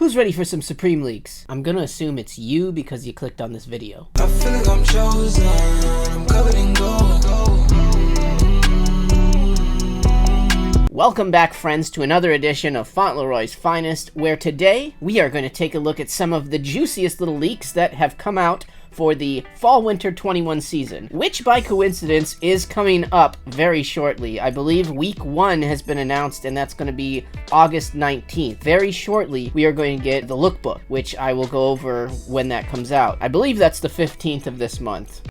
Who's ready for some Supreme leaks? I'm gonna assume it's you because you clicked on this video. I feel like I'm chosen, I'm covered in gold. Welcome back, friends, to another edition of Fauntleroy's Finest, where today we are going to take a look at some of the juiciest little leaks that have come out for the Fall-Winter 21 season, which by coincidence is coming up very shortly. I believe week 1 has been announced, and that's going to be August 19th. Very shortly, we are going to get the lookbook, which I will go over when that comes out. I believe that's the 15th of this month.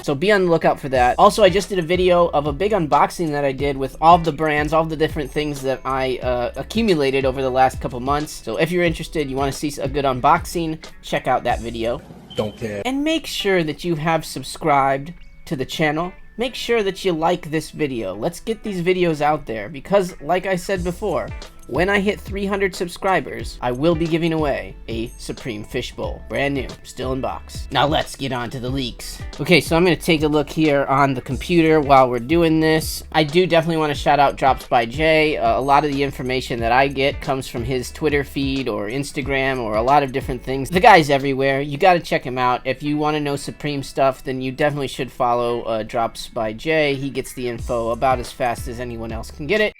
So be on the lookout for that. Also, I just did a video of a big unboxing that I did with all the brands, all the different things that I accumulated over the last couple months. So if you're interested, you want to see a good unboxing, check out that video. Don't care. And make sure that you have subscribed to the channel. Make sure that you like this video. Let's get these videos out there because, like I said before, when I hit 300 subscribers, I will be giving away a Supreme Fishbowl. Brand new, still in box. Now let's get on to the leaks. Okay, so I'm going to take a look here on the computer while we're doing this. I do definitely want to shout out Drops by Jay. A lot of the information that I get comes from his Twitter feed or Instagram or a lot of different things. The guy's everywhere. You got to check him out. If you want to know Supreme stuff, then you definitely should follow Drops by Jay. He gets the info about as fast as anyone else can get it.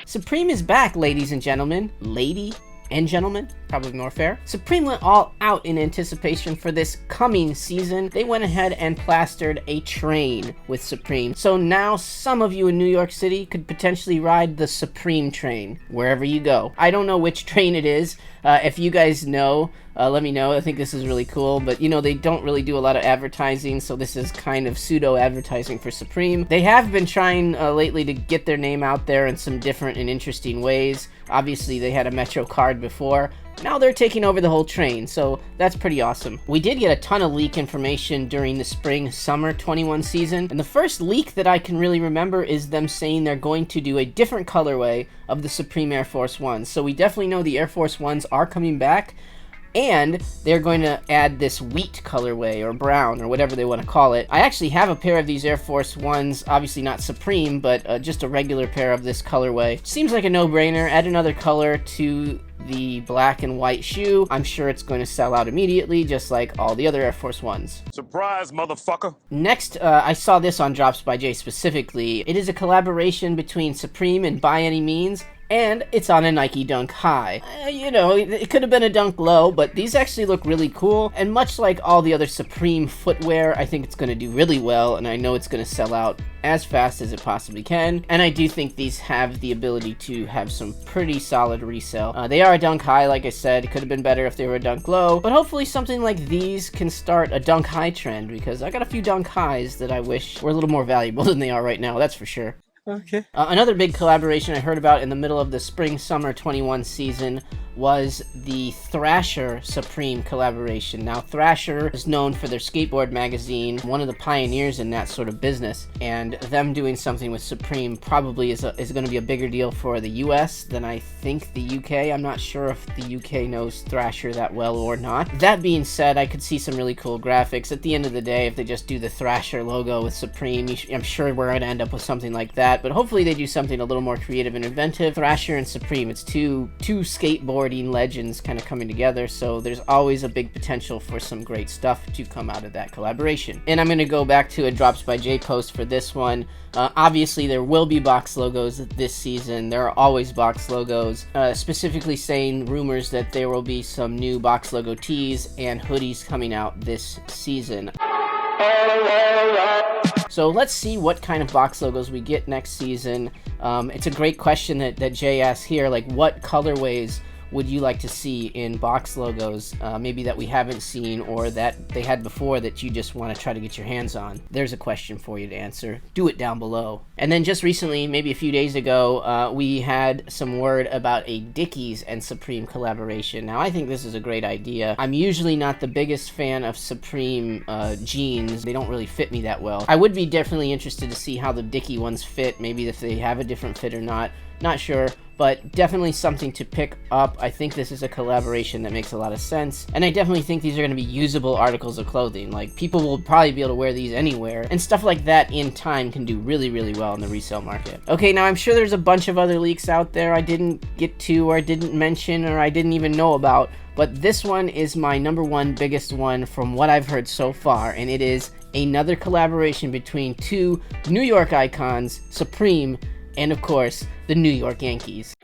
Supreme is back, ladies and gentlemen. Lady and gentlemen, probably more fair. Supreme went all out in anticipation for this coming season. They went ahead and plastered a train with Supreme. So now some of you in New York City could potentially ride the Supreme train wherever you go. I don't know which train it is. If you guys know, let me know. I think this is really cool, but you know, they don't really do a lot of advertising, so this is kind of pseudo advertising for Supreme. They have been trying lately to get their name out there in some different and interesting ways. Obviously, they had a Metro card before. Now they're taking over the whole train, so that's pretty awesome. We did get a ton of leak information during the Spring-Summer 21 season, and the first leak that I can really remember is them saying they're going to do a different colorway of the Supreme Air Force Ones. So we definitely know the Air Force Ones are coming back, and they're going to add this wheat colorway, or brown, or whatever they want to call it. I actually have a pair of these Air Force Ones, obviously not Supreme, but just a regular pair of this colorway. Seems like a no-brainer. Add another color to the black and white shoe. I'm sure it's going to sell out immediately, just like all the other Air Force Ones. Surprise, motherfucker. Next, I saw this on Drops by Jay specifically. It is a collaboration between Supreme and By Any Means, and it's on a Nike Dunk High. You know, it could have been a Dunk Low, but these actually look really cool, and much like all the other Supreme footwear, I think it's going to do really well, and I know it's going to sell out as fast as it possibly can, and I do think these have the ability to have some pretty solid resale. They are a Dunk High, like I said. It could have been better if they were a Dunk Low, but hopefully something like these can start a Dunk High trend, because I got a few Dunk Highs that I wish were a little more valuable than they are right now, that's for sure. Okay. Another big collaboration I heard about in the middle of the Spring-Summer 21 season was the Thrasher Supreme collaboration. Now, Thrasher is known for their skateboard magazine, one of the pioneers in that sort of business, and them doing something with Supreme probably is going to be a bigger deal for the US than I think the UK. I'm not sure if the UK knows Thrasher that well or not. That being said, I could see some really cool graphics. At the end of the day, if they just do the Thrasher logo with Supreme, I'm sure we're going to end up with something like that, but hopefully they do something a little more creative and inventive. Thrasher and Supreme, it's two skateboarding legends kind of coming together, so there's always a big potential for some great stuff to come out of that collaboration. And I'm going to go back to a Drops by Jay post for this one. Obviously, there will be box logos this season. There are always box logos, specifically saying rumors that there will be some new box logo tees and hoodies coming out this season. So let's see what kind of box logos we get next season. It's a great question that Jay asked here, like what colorways would you like to see in box logos, maybe that we haven't seen or that they had before that you just want to try to get your hands on? There's a question for you to answer. Do it down below. And then just recently, maybe a few days ago, we had some word about a Dickies and Supreme collaboration. Now, I think this is a great idea. I'm usually not the biggest fan of Supreme jeans. They don't really fit me that well. I would be definitely interested to see how the Dickie ones fit, maybe if they have a different fit or not. Not sure, but definitely something to pick up. I think this is a collaboration that makes a lot of sense, and I definitely think these are going to be usable articles of clothing. Like, people will probably be able to wear these anywhere, and stuff like that in time can do really, really well in the resale market. Okay, now I'm sure there's a bunch of other leaks out there I didn't get to, or I didn't mention, or I didn't even know about, but this one is my #1 biggest one from what I've heard so far, and it is another collaboration between two New York icons, Supreme, and of course, the New York Yankees.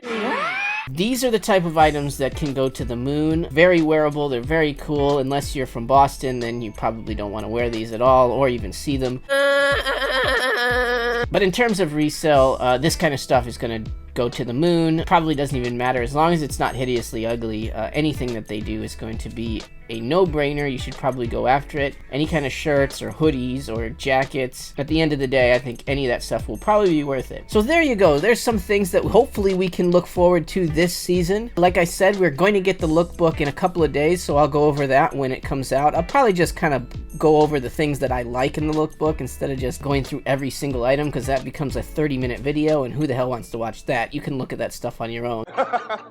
These are the type of items that can go to the moon. Very wearable, they're very cool. Unless you're from Boston, then you probably don't want to wear these at all, or even see them. But in terms of resale, this kind of stuff is going to go to the moon. Probably doesn't even matter as long as it's not hideously ugly. Anything that they do is going to be a no-brainer. You should probably go after it. Any kind of shirts or hoodies or jackets. At the end of the day, I think any of that stuff will probably be worth it. So there you go. There's some things that hopefully we can look forward to this season. Like I said, we're going to get the lookbook in a couple of days, so I'll go over that when it comes out. I'll probably just kind of go over the things that I like in the lookbook instead of just going through every single item, because that becomes a 30-minute video, and who the hell wants to watch that? You can look at that stuff on your own.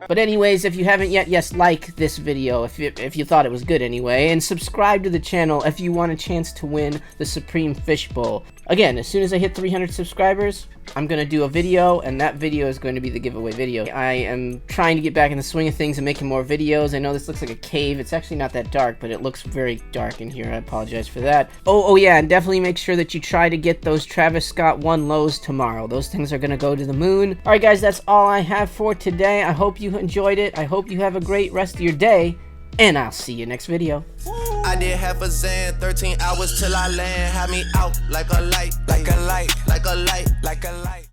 But anyways, if you haven't yet, yes, like this video if you thought it was good anyway, and subscribe to the channel if you want a chance to win the Supreme Fish Bowl. Again, as soon as I hit 300 subscribers, I'm going to do a video, and that video is going to be the giveaway video. I am trying to get back in the swing of things and making more videos. I know this looks like a cave. It's actually not that dark, but it looks very dark in here. I apologize for that. Oh yeah, and definitely make sure that you try to get those Travis Scott 1 lows tomorrow. Those things are going to go to the moon. Alright guys, that's all I have for today. I hope you enjoyed it. I hope you have a great rest of your day, and I'll see you next video. I did half a Zan, 13 hours till I land. Had me out like a light, like a light, like a light, like a light.